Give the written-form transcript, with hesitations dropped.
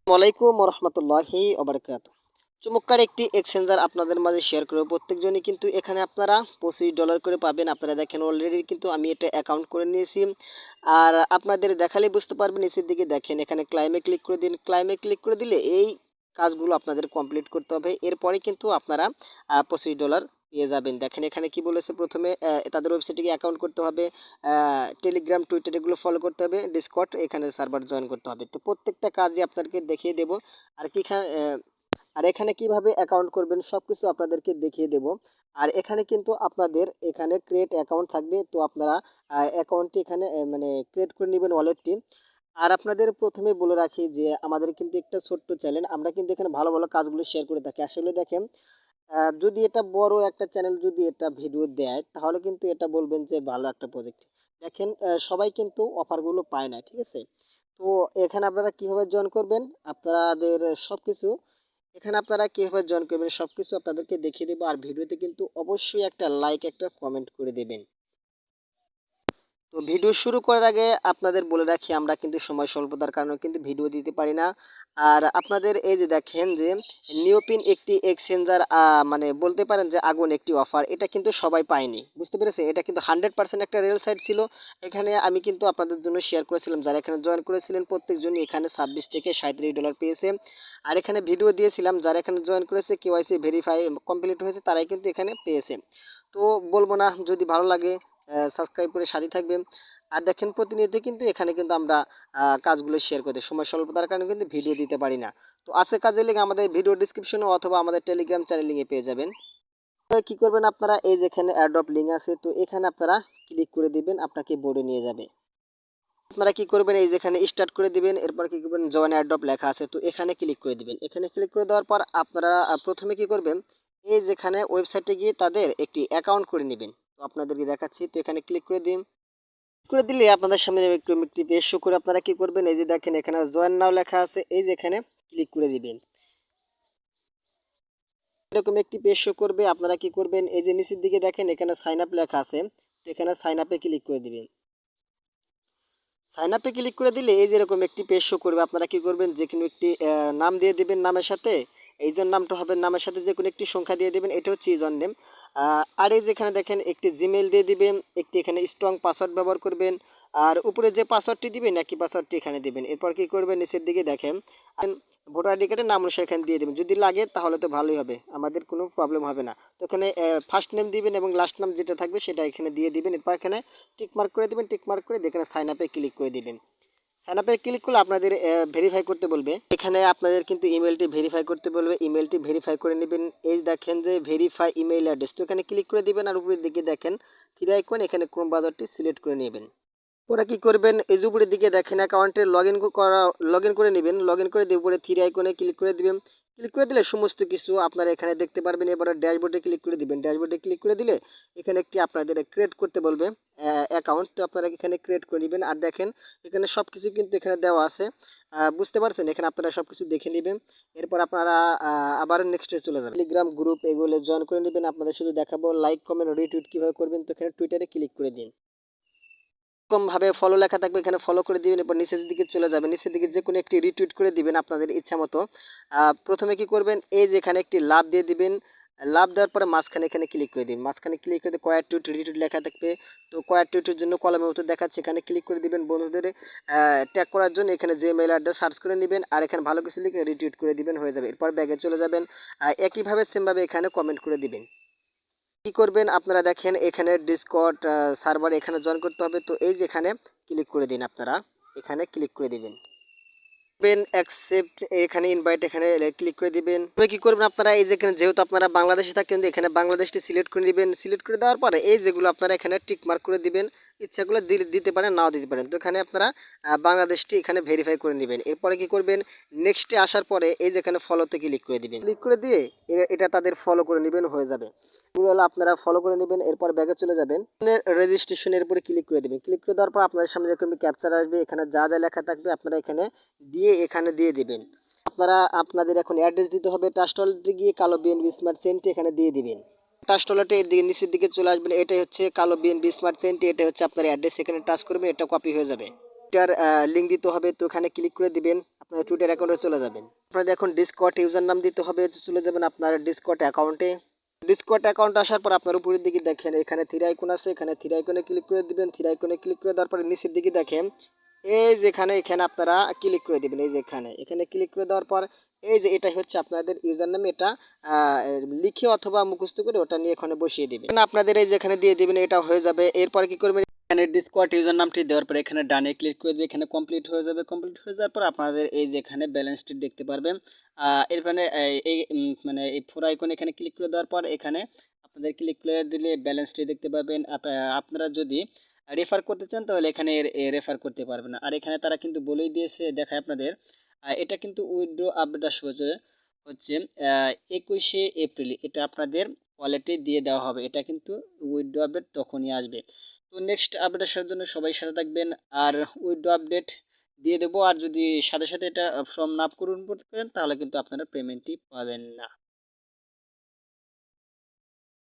ওয়ালাইকুম রহমতুল্লাহি ওবারাকাতু। চমৎকার একটি এক্সচেঞ্জার আপনাদের মাঝে শেয়ার করব। প্রত্যেকজনই কিন্তু এখানে আপনারা $25 করে পাবেন। আপনারা দেখেন অলরেডি কিন্তু আমি এটা অ্যাকাউন্ট করে নিয়েছি। আর আপনাদের দেখালে বুঝতে পারবেন, নিচের দিকে দেখেন এখানে ক্লাইমে ক্লিক করে দিন। ক্লাইমে ক্লিক করে দিলে এই কাজগুলো আপনাদের কমপ্লিট করতে হবে। এরপরে কিন্তু আপনারা $25 পেয়ে যাবেন। দেখেন এখানে কি বলেছে, প্রথমে তাদের ওয়েবসাইটে গিয়ে অ্যাকাউন্ট করতে হবে, টেলিগ্রাম টুইটার এগুলো ফলো করতে হবে, ডিসকর্ড এখানে সার্ভার জয়েন করতে হবে। তো প্রত্যেকটা কাজই আপনাদেরকে দেখিয়ে দেব। আর কি আর এখানে কিভাবে অ্যাকাউন্ট করবেন সবকিছু আপনাদেরকে দেখিয়ে দেব। আর এখানে কিন্তু আপনাদের এখানে ক্রিয়েট অ্যাকাউন্ট থাকবে। তো আপনারা অ্যাকাউন্টটি এখানে মানে ক্রিয়েট করে নেবেন ওয়ালেটটি। আর আপনাদের প্রথমে বলে রাখি যে আমাদের কিন্তু একটা ছোট্ট চ্যানেল, আমরা কিন্তু এখানে ভালো ভালো কাজগুলো শেয়ার করে থাকি। আসলে দেখেন, যদি এটা বড় একটা চ্যানেল যদি এটা ভিডিও দেয় তাহলে কিন্তু এটা বলবেন যে ভালো একটা প্রজেক্ট। দেখেন সবাই কিন্তু অফারগুলো পায় না, ঠিক আছে? তো এখানে আপনারা কিভাবে জয়েন করবেন, আপনাদের সবকিছু এখানে আপনারা কিভাবে জয়েন করবেন সবকিছু আপনাদেরকে দেখিয়ে দেবো। আর ভিডিওতে কিন্তু অবশ্যই একটা লাইক একটা কমেন্ট করে দেবেন। তো ভিডিও শুরু করার আগে আপনাদের বলে রাখি, আমরা কিন্তু সময় স্বল্পতার কারণে কিন্তু ভিডিও দিতে পারি না। আর আপনাদের এই যে দেখেন যে নিওপিন একটি এক্সচেঞ্জার, মানে বলতে পারেন যে আগুন একটি অফার, এটা কিন্তু সবাই পায়নি, বুঝতে পেরেছেন? এটা কিন্তু 100% একটা রিয়েল সাইট ছিল। এখানে আমি কিন্তু আপনাদের জন্য শেয়ার করেছিলাম, যারা এখানে জয়েন করেছিলেন প্রত্যেকজনই এখানে $26 থেকে $37 পেয়েছে। আর এখানে ভিডিও দিয়েছিলাম, যারা এখানে জয়েন করেছে কেওয়াইসি ভেরিফাই কমপ্লিট হয়েছে তারাই কিন্তু এখানে পেয়েছে। তো বলবো না, যদি ভালো লাগে সাবস্ক্রাইব করে সাথে থাকবেন। আর দেখেন প্রতিনিয়ত কিন্তু এখানে কিন্তু আমরা কাজগুলো শেয়ার করি, সময় স্বল্পতার কারণে কিন্তু ভিডিও দিতে পারি না। তো আছে কাজের লিঙ্ক আমাদের ভিডিও ডিসক্রিপশনে অথবা আমাদের টেলিগ্রাম চ্যানেল লিঙ্কে পেয়ে যাবেন। তো কি করবেন আপনারা, এই যেখানে এয়ারড্রপ লিঙ্ক আছে তো এখানে আপনারা ক্লিক করে দিবেন, আপনাকে বোর্ডে নিয়ে যাবে। আপনারা কি করবেন, এই যেখানে স্টার্ট করে দিবেন, এরপর কি করবেন জয়েন এয়ারড্রপ লেখা আছে তো এখানে ক্লিক করে দিবেন। এখানে ক্লিক করে দেওয়ার পর আপনারা প্রথমে কি করবেন, এই যেখানে ওয়েবসাইটে গিয়ে তাদের একটি অ্যাকাউন্ট করে নেবেন। তো আপনাদেরকে দেখাচ্ছি, তো এখানে ক্লিক করে দিন। করে দিলে আপনাদের সামনে এরকম একটি পেজ শো করে। আপনারা কি করবেন, এই যে দেখেন এখানে জয়েন নাও লেখা আছে, এই যে এখানে ক্লিক করে দিবেন। এরকম একটি পেজ শো করবে। আপনারা কি করবেন, এই যে নিচের দিকে দেখেন এখানে সাইন আপ লেখা আছে, তো এখানে সাইন আপে ক্লিক করে দিবেন। সাইন আপে ক্লিক করে দিলে এই যে এরকম একটি পেজ শো করবে। আপনারা কি করবেন, যে কোনো একটি নাম দিয়ে দিবেন, নামের সাথে এইজন নামটা হবে, নামের সাথে যে কোনো একটি সংখ্যা দিয়ে দিবেন, এটা হচ্ছে ইউজার নেম। আর এই যেখানে দেখেন একটি জিমেইল দিয়ে দিবেন, একটি এখানে স্ট্রং পাসওয়ার্ড ব্যবহার করবেন। আর উপরে যে পাসওয়ার্ডটি দিবেন একই পাসওয়ার্ডটি এখানে দিবেন। এরপর কি করবেন, নিচের দিকে দেখেন ভোটার আইডি কার্ডের নাম অনুসারে এখানে দিয়ে দেবেন। যদি লাগে তাহলে তো ভালোই হবে, আমাদের কোনো প্রবলেম হবে না। তো এখানে ফার্স্ট নেম দিবেন এবং লাস্ট নাম যেটা থাকবে সেটা এখানে দিয়ে দিবেন। এরপর এখানে টিক মার্ক করে দিবেন, টিক মার্ক করে এখানে সাইন আপে ক্লিক করে দিবেন। সাইন আপে ক্লিক করলে আপনাদের ভেরিফাই করতে বলবে। এখানে আপনাদের কিন্তু ইমেলটি ভেরিফাই করতে বলবে, ইমেলটি ভেরিফাই করে নেবেন। এই দেখেন যে ভেরিফাই ইমেল অ্যাড্রেস, তো এখানে ক্লিক করে দিবেন। আর উপরের দিকে দেখেন থ্রি আইকন, এখানে ক্রোম ব্রাউজারটি সিলেক্ট করে নেবেন। ওরা কি করবেন, এই যে উপরের দিকে দেখেন অ্যাকাউন্টে লগ ইন করে নেবেন। লগ ইন করে দিয়ে উপরে থ্রি আইকনে ক্লিক করে দিবেন। ক্লিক করে দিলে সমস্ত কিছু আপনারা এখানে দেখতে পারবেন। এবারে ড্যাশবোর্ডে ক্লিক করে দিবেন। ড্যাশবোর্ডে ক্লিক করে দিলে এখানে একটি আপনাদের ক্রিয়েট করতে বলবে অ্যাকাউন্ট, তো আপনারা এখানে ক্রিয়েট করে নেবেন। আর দেখেন এখানে সব কিছু কিন্তু এখানে দেওয়া আছে, বুঝতে পারছেন? এখানে আপনারা সব কিছু দেখে নেবেন। এরপর আপনারা আবার নেক্সটে চলে যাবেন। টেলিগ্রাম গ্রুপ এগুলো জয়েন করে নেবেন। আপনাদের শুধু দেখাবো লাইক কমেন্ট রিটুইট কীভাবে করবেন। তো এখানে টুইটারে ক্লিক করে দিন। এরকম ভাবে ফলো লেখা থাকবে, এখানে ফলো করে দিবেন। এরপর নিচের দিকে চলে যাবেন, নিচের দিকে যে কোনো একটি রিটুইট করে দিবেন আপনাদের ইচ্ছা মতো। প্রথমে কি করবেন, এই যে এখানে একটি লাভ দিয়ে দিবেন। লাভ দেওয়ার পরে মাঝখানে এখানে ক্লিক করে দিন। মাঝখানে ক্লিক করে দিয়ে কয়েক টুইট রিটুইট লেখা থাকবে। তো কয়েক টুইটের জন্য কলমের মতো দেখাচ্ছে, এখানে ক্লিক করে দিবেন। বন্ধুদের ট্যাগ করার জন্য এখানে যে মেল অ্যাড্রেস সার্চ করে নেবেন, আর এখানে ভালো কিছু লিখে রিটুইট করে দিবেন, হয়ে যাবে। এরপর ব্যাগে চলে যাবেন, একইভাবে সেমভাবে এখানে কমেন্ট করে দিবেন। কি করবেন আপনারা দেখেন এখানে ডিসকর্ড সার্ভার এখানে জয়েন করতে হবে। তো এই যে এখানে ক্লিক করে দিন, আপনারা এখানে ক্লিক করে দিবেন। অ্যাকসেপ্ট এখানে ইনভাইট এখানে ক্লিক করে দিবেন। তবে কি করবেন আপনারা, এই যে এখানে যেহেতু আপনারা বাংলাদেশে থাকেন এখানে বাংলাদেশটি সিলেক্ট করে নেবেন। সিলেক্ট করে দেওয়ার পরে এই যেগুলো আপনারা এখানে টিক মার্ক করে দিবেন। ইচ্ছাগুলো দিতে পারেন, নাও দিতে পারেন। তো এখানে আপনারা বাংলাদেশটি এখানে ভেরিফাই করে নেবেন। এরপরে কি করবেন, নেক্সটে আসার পরে এই যে এখানে ফলোতে ক্লিক করে দিবেন। ক্লিক করে দিয়ে এটা তাদের ফলো করে নেবেন, হয়ে যাবে। হলো আপনারা ফলো করে নেবেন। এরপর ব্যাগে চলে যাবেন, রেজিস্ট্রেশনের উপরে ক্লিক করে দেবেন। ক্লিক করে দেওয়ার পর আপনাদের সামনে এরকম ক্যাপচার আসবে, এখানে যা যা লেখা থাকবে আপনারা এখানে এখানে দিয়ে দিবেন। আপনারা আপনাদের এখন অ্যাড্রেস দিতে হবে। ট্রাস্টওয়ালেটে গিয়ে কালো বিএনবি স্মার্ট চেনটি এখানে দিয়ে দিবেন। ট্রাস্টওয়ালেটে এর দিকে নিচের দিকে চলে আসবেন, এটাই হচ্ছে কালো বিএনবি স্মার্ট চেনটি, এটা হচ্ছে আপনার অ্যাড্রেস। এখানে টাচ করবেন, এটা কপি হয়ে যাবে। এটার লিঙ্ক দিতে হবে, তো এখানে ক্লিক করে দিবেন। আপনার টুইটার অ্যাকাউন্টে চলে যাবেন। আপনাদের এখন ডিসকর্ড ইউজার নাম দিতে হবে, চলে যাবেন আপনার ডিসকর্ড অ্যাকাউন্টে। ডিসকর্ড অ্যাকাউন্ট আসার পর আপনার উপরের দিকে দেখেন এখানে থ্রি আইকন আছে, এখানে থ্রি আইকনে ক্লিক করে দিবেন। থ্রি আইকনে ক্লিক করে দেওয়ার পরে নিচের দিকে দেখেন এই যেখানে এখানে আপনারা ক্লিক করে দিবেন। এই যে এখানে ক্লিক করে দেওয়ার পর এই যে এটাই হচ্ছে আপনাদের ইউজার নাম। এটা লিখে অথবা মুখস্থ করে ওটা নিয়ে এখানে বসিয়ে দিবেন। আপনাদের এই যেখানে দিয়ে দিবেন এটা হয়ে যাবে। এরপর কি করবেন, এখানে ডিসকর্ড ইউজার নামটি দেওয়ার পর এখানে ডানে ক্লিক করে দিয়ে এখানে কমপ্লিট হয়ে যাবে। কমপ্লিট হয়ে যাওয়ার পর আপনাদের এই যে এখানে ব্যালেন্সটি দেখতে পারবেন। এখানে এই মানে এই ফোর আইকন এখানে ক্লিক করে দেওয়ার পর এখানে আপনাদের ক্লিক করে দিলে ব্যালেন্সটি দেখতে পাবেন। আপনারা যদি রেফার করতে চান তাহলে এখানে রেফার করতে পারবেন। আর এখানে তারা কিন্তু বলেই দিয়েছে, দেখায় আপনাদের এটা কিন্তু উইথড্র আপডেট আসবে হচ্ছে 21শে এপ্রিল। এটা আপনাদের ওয়ালেটে দিয়ে দেওয়া হবে। এটা কিন্তু উইথড্র আপডেট তখনই আসবে। তো নেক্সট আপডেট আসার জন্য সবাই সাথে থাকবেন। আর উইথড্র আপডেট দিয়ে দেবো। আর যদি সাথে সাথে এটা ফর্ম না পূরণ করতে পারেন তাহলে কিন্তু আপনারা পেমেন্টটি পাবেন না।